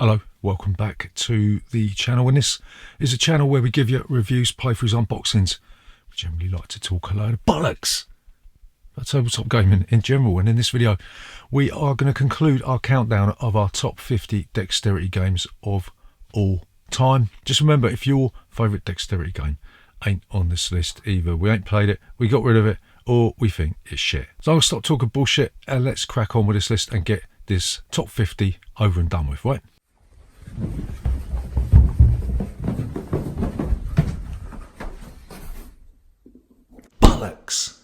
Hello, welcome back to the channel, and this is a channel where we give you reviews, playthroughs, unboxings. We generally like to talk a load of bollocks about tabletop gaming in general, and in this video we are going to conclude our countdown of our top 50 dexterity games of all time. Just remember, if your favourite dexterity game ain't on this list, either we ain't played it, we got rid of it, or we think it's shit. So I'm going to stop talking bullshit and let's crack on with this list and get this top 50 over and done with, right? Bollocks.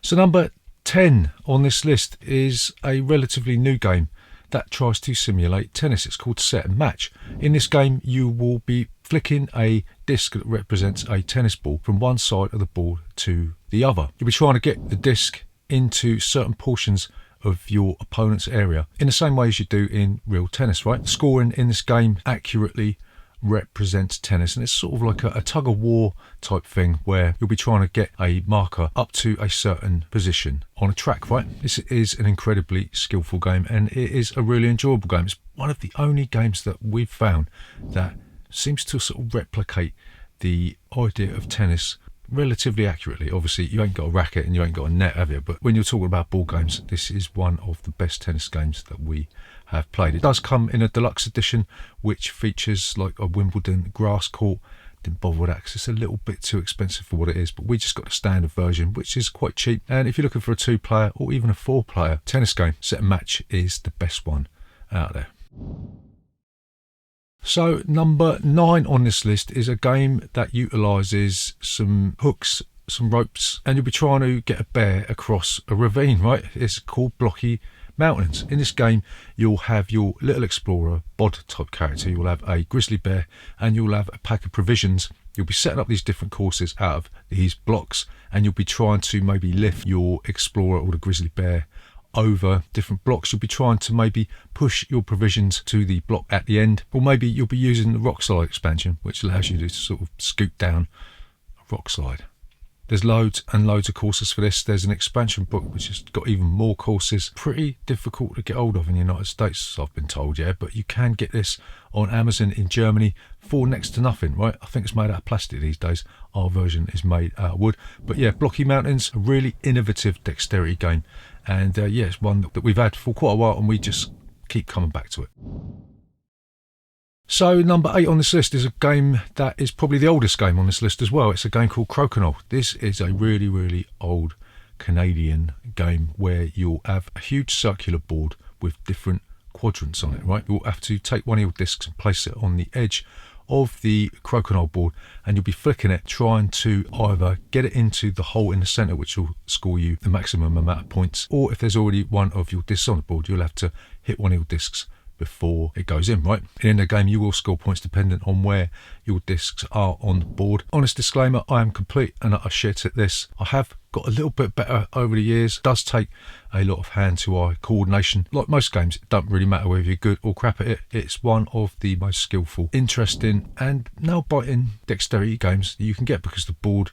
So number 10 on this list is a relatively new game that tries to simulate tennis. It's called Set and Match. In this game you will be flicking a disc that represents a tennis ball from one side of the board to the other. You'll be trying to get the disc into certain portions of your opponent's area in the same way as you do in real tennis, right? Scoring in this game accurately represents tennis, and it's sort of like a tug of war type thing where you'll be trying to get a marker up to a certain position on a track, right? This is an incredibly skillful game and it is a really enjoyable game. It's one of the only games that we've found that seems to sort of replicate the idea of tennis relatively accurately. Obviously you ain't got a racket and you ain't got a net, have you? But when you're talking about board games, this is one of the best tennis games that we have played. It does come in a deluxe edition which features like a Wimbledon grass court. Didn't bother with that because it's a little bit too expensive for what it is, but we just got the standard version which is quite cheap. And if you're looking for a 2-player or even a 4-player tennis game, Set and Match is the best one out there. So number 9 on this list is a game that utilises some hooks, some ropes, and you'll be trying to get a bear across a ravine, right? It's called Blocky Mountains. In this game you'll have your little explorer bod type character, you'll have a grizzly bear, and you'll have a pack of provisions. You'll be setting up these different courses out of these blocks, and you'll be trying to maybe lift your explorer or the grizzly bear over different blocks. You'll be trying to maybe push your provisions to the block at the end, or maybe you'll be using the rock slide expansion which allows you to sort of scoot down a rock slide. There's loads and loads of courses for this. There's an expansion book which has got even more courses. Pretty difficult to get hold of in the United States, I've been told, yeah, but you can get this on Amazon in Germany for next to nothing, right? I think it's made out of plastic these days. Our version is made out of wood. But yeah, Blocky Mountains, a really innovative dexterity game, and yeah, it's one that we've had for quite a while and we just keep coming back to it. So number 8 on this list is a game that is probably the oldest game on this list as well. It's a game called Crocodile. This is a really old Canadian game where you'll have a huge circular board with different quadrants on it, right? You'll have to take one of your discs and place it on the edge of the Crocodile board, and you'll be flicking it trying to either get it into the hole in the center which will score you the maximum amount of points, or if there's already one of your discs on the board you'll have to hit one of your discs before it goes in, right? In the game you will score points dependent on where your discs are on the board. Honest disclaimer, I am complete and utter shit at this. I have got a little bit better over the years. It does take a lot of hand-to-eye coordination. Like most games, it doesn't really matter whether you're good or crap at it. It's one of the most skillful, interesting and nail-biting dexterity games that you can get because the board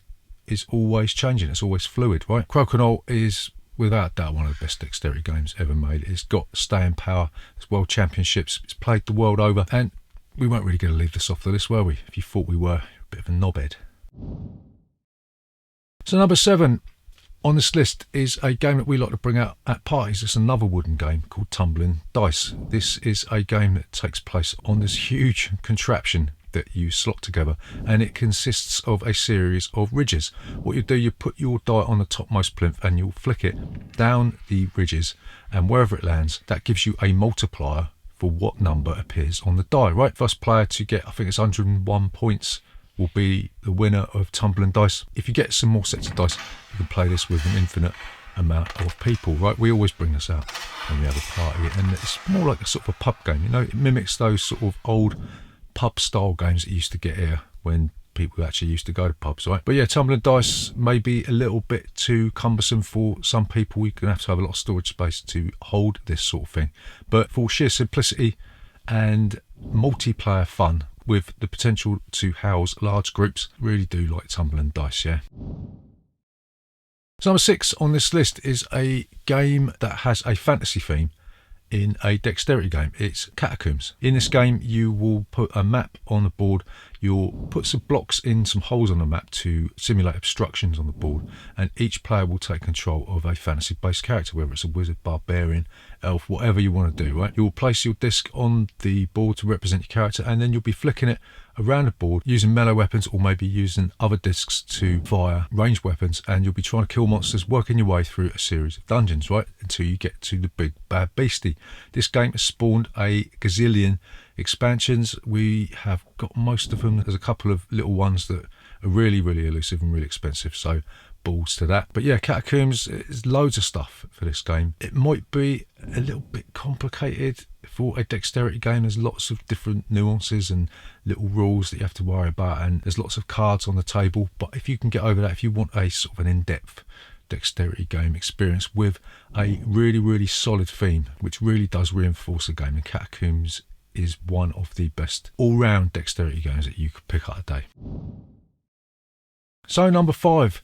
is always changing. It's always fluid, right? Crocodile is without doubt one of the best dexterity games ever made. It's got staying power. It's world championships. It's played the world over, and we weren't really going to leave this off the list, were we? If you thought we were, a bit of a knobhead. So number 7 on this list is a game that we like to bring out at parties. It's another wooden game called Tumbling Dice. This is a game that takes place on this huge contraption that you slot together, and it consists of a series of ridges. What you do, you put your die on the topmost plinth and you'll flick it down the ridges, and wherever it lands that gives you a multiplier for what number appears on the die, right? First player to get, I think it's 101 points, will be the winner of Tumbling Dice. If you get some more sets of dice you can play this with an infinite amount of people, right? We always bring this out when we have a party, and it's more like a sort of a pub game, you know. It mimics those sort of old pub style games that you used to get here when people actually used to go to pubs, right? But yeah, Tumbling Dice may be a little bit too cumbersome for some people. You're going to have a lot of storage space to hold this sort of thing, but for sheer simplicity and multiplayer fun with the potential to house large groups, really do like Tumbling Dice, yeah. So number 6 on this list is a game that has a fantasy theme in a dexterity game. It's Catacombs. In this game, you will put a map on the board. You'll put some blocks in some holes on the map to simulate obstructions on the board, and each player will take control of a fantasy-based character, whether it's a wizard, barbarian, elf, whatever you want to do, right? You'll place your disc on the board to represent your character, and then you'll be flicking it around the board using melee weapons, or maybe using other discs to fire ranged weapons, and you'll be trying to kill monsters, working your way through a series of dungeons, right, until you get to the big bad beastie. This game has spawned a gazillion expansions. We have got most of them. There's a couple of little ones that are really, really elusive and really expensive, so balls to that. But yeah, Catacombs, there's loads of stuff for this game. It might be a little bit complicated for a dexterity game. There's lots of different nuances and little rules that you have to worry about, and there's lots of cards on the table. But if you can get over that, if you want a sort of an in-depth dexterity game experience with a really, really solid theme, which really does reinforce the game, and Catacombs is one of the best all-round dexterity games that you could pick up a day. So number 5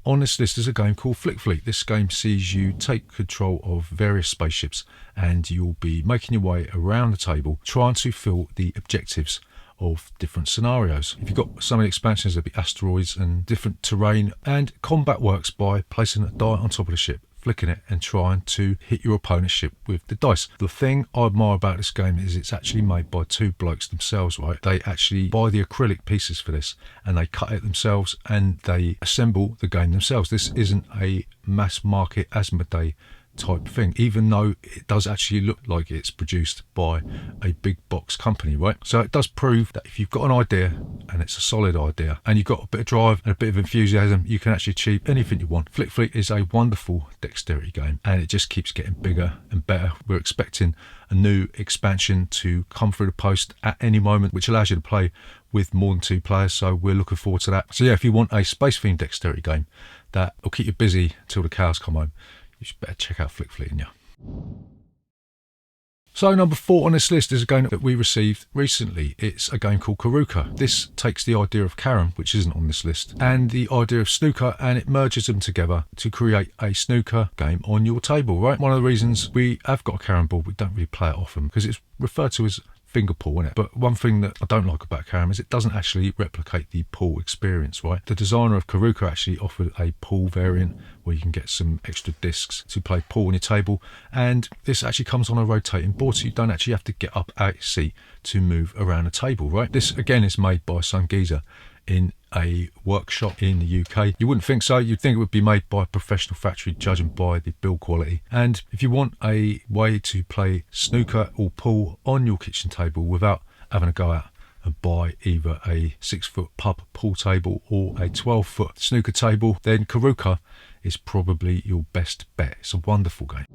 on this list is a game called Flick Fleet. This game sees you take control of various spaceships, and you'll be making your way around the table trying to fill the objectives of different scenarios. If you've got some of the expansions, there'll be asteroids and different terrain, and combat works by placing a die on top of the ship, flicking it and trying to hit your opponent's ship with the dice. The thing I admire about this game is it's actually made by two blokes themselves, right? They actually buy the acrylic pieces for this, and they cut it themselves, and they assemble the game themselves. This isn't a mass market Asmodee type thing, even though it does actually look like it's produced by a big box company, right? So it does prove that if you've got an idea and it's a solid idea and you've got a bit of drive and a bit of enthusiasm, you can actually achieve anything you want. Flick Fleet is a wonderful dexterity game, and it just keeps getting bigger and better. We're expecting a new expansion to come through the post at any moment, which allows you to play with more than 2 players, so we're looking forward to that. So yeah, if you want a space themed dexterity game that will keep you busy till the cows come home, you should better check out Flick Fleet, yeah. So number 4 on this list is a game that we received recently. It's a game called Karuka. This takes the idea of carom, which isn't on this list, and the idea of snooker, and it merges them together to create a snooker game on your table, right? One of the reasons we have got a carom board, we don't really play it often because it's referred to as finger pool, isn't it? But one thing that I don't like about carom is it doesn't actually replicate the pool experience, right? The designer of Karuka actually offered a pool variant where you can get some extra discs to play pool on your table, and this actually comes on a rotating board, so you don't actually have to get up out your seat to move around a table, right? This again is made by some geezer in a workshop in the UK. You wouldn't think so. You'd think it would be made by a professional factory, judging by the build quality. And if you want a way to play snooker or pool on your kitchen table without having to go out and buy either a 6-foot pub pool table or a 12-foot snooker table, then Karuka is probably your best bet. It's a wonderful game.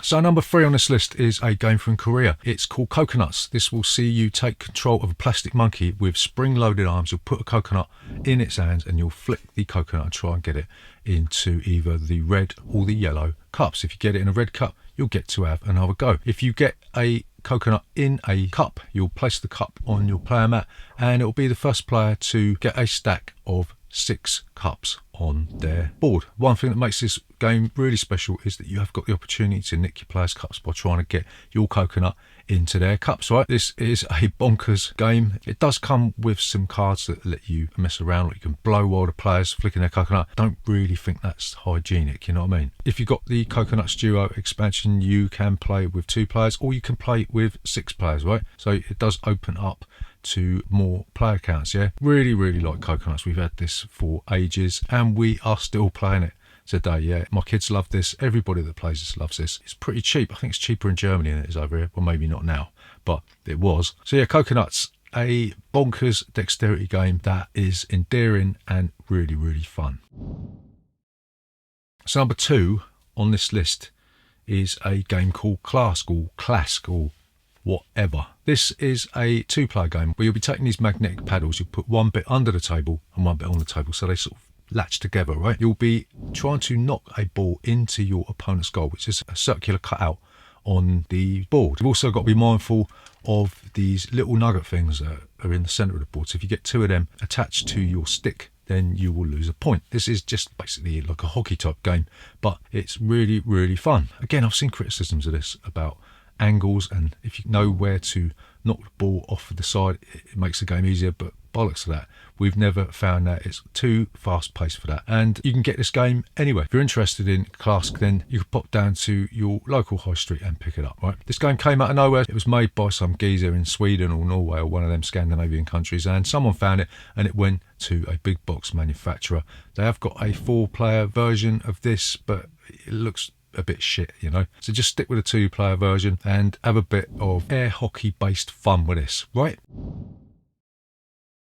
So number 3 on this list is a game from Korea. It's called Coconuts. This will see you take control of a plastic monkey with spring-loaded arms. You'll put a coconut in its hands and you'll flick the coconut and try and get it into either the red or the yellow cups. If you get it in a red cup, you'll get to have another go. If you get a coconut in a cup, you'll place the cup on your player mat, and it'll be the first player to get a stack of 6 cups on their board. One thing that makes this game really special is that you have got the opportunity to nick your players' cups by trying to get your coconut into their cups, right? This is a bonkers game. It does come with some cards that let you mess around, like you can blow while the players flicking their coconut. Don't really think that's hygienic, you know what I mean? If you've got the Coconuts Duo expansion, you can play with 2 players, or you can play with 6 players, right? So it does open up to more player counts, yeah? Really, really like Coconuts. We've had this for ages and we are still playing it today, yeah. My kids love this. Everybody that plays this loves this. It's pretty cheap. I think it's cheaper in Germany than it is over here. Well, maybe not now, but it was. So yeah, Coconuts, a bonkers dexterity game that is endearing and really, really fun. So number 2 on this list is a game called Clask or whatever. This is a 2-player game where you'll be taking these magnetic paddles. You'll put one bit under the table and one bit on the table, so they sort of latch together, right? You'll be trying to knock a ball into your opponent's goal, which is a circular cutout on the board. You've also got to be mindful of these little nugget things that are in the centre of the board. So if you get 2 of them attached to your stick then you will lose a point. This is just basically like a hockey type game, but it's really, really fun. Again, I've seen criticisms of this about angles, and if you know where to knock the ball off of the side, it makes the game easier, but bollocks to that. We've never found that. It's too fast paced for that, and you can get this game anywhere. If you're interested in Clask, then you can pop down to your local high street and pick it up, right? This game came out of nowhere. It was made by some geezer in Sweden or Norway or one of them Scandinavian countries, and someone found it and it went to a big box manufacturer. They have got a 4-player version of this, but it looks a bit shit, you know, so just stick with a 2-player version and have a bit of air hockey based fun with this, right?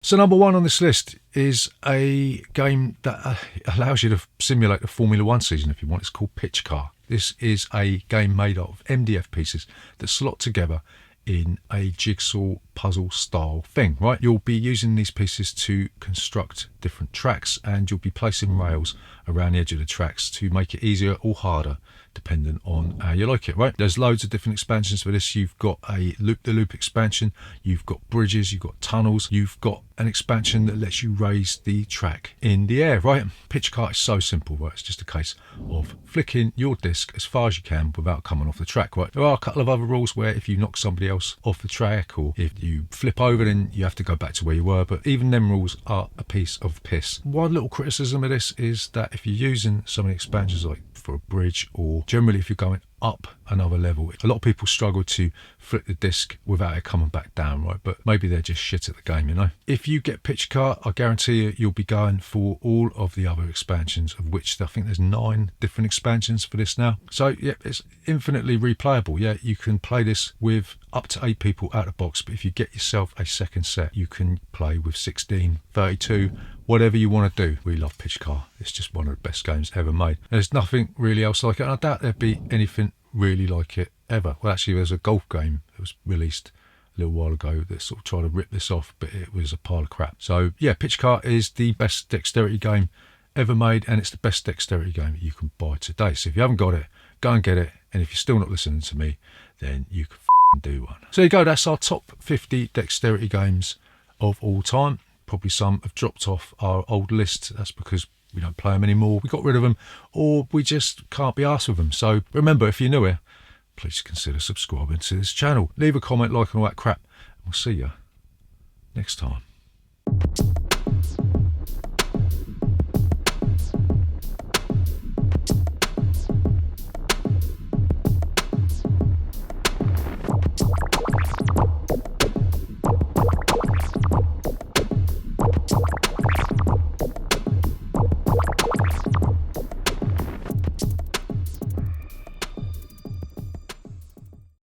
So number 1 on this list is a game that allows you to simulate the Formula 1 season if you want. It's called Pitch Car. This is a game made out of MDF pieces that slot together in a jigsaw puzzle style thing, right? You'll be using these pieces to construct different tracks, and you'll be placing rails around the edge of the tracks to make it easier or harder depending on how you like it, right? There's loads of different expansions for this. You've got a loop-the-loop expansion, you've got bridges, you've got tunnels, you've got an expansion that lets you raise the track in the air, right? Pitch Car is so simple, right? It's just a case of flicking your disc as far as you can without coming off the track, right? There are a couple of other rules where if you knock somebody else off the track, or if you flip over, then you have to go back to where you were, but even them rules are a piece of piss. One little criticism of this is that if you're using some of the expansions like for a bridge, or generally if you're going up another level, a lot of people struggle to flip the disc without it coming back down, right? But maybe they're just shit at the game, you know. If you get Pitch Car, I guarantee you'll be going for all of the other expansions, of which I think there's 9 different expansions for this now. So yeah, it's infinitely replayable. Yeah, you can play this with up to 8 people out of the box, but if you get yourself a second set, you can play with 16, 32, whatever you want to do. We love Pitch Car. It's just one of the best games ever made. There's nothing really else like it, and I doubt there'd be anything really like it ever. Well, actually, there's a golf game that was released a little while ago that sort of tried to rip this off, but it was a pile of crap. So yeah, Pitch Car is the best dexterity game ever made, and it's the best dexterity game you can buy today. So if you haven't got it, go and get it, and if you're still not listening to me, then you can do one. So there you go, that's our top 50 dexterity games of all time. Probably some have dropped off our old list. That's because we don't play them anymore, we got rid of them, or we just can't be arsed with them. So remember, if you're new here, please consider subscribing to this channel. Leave a comment, like, and all that crap, and we'll see you next time.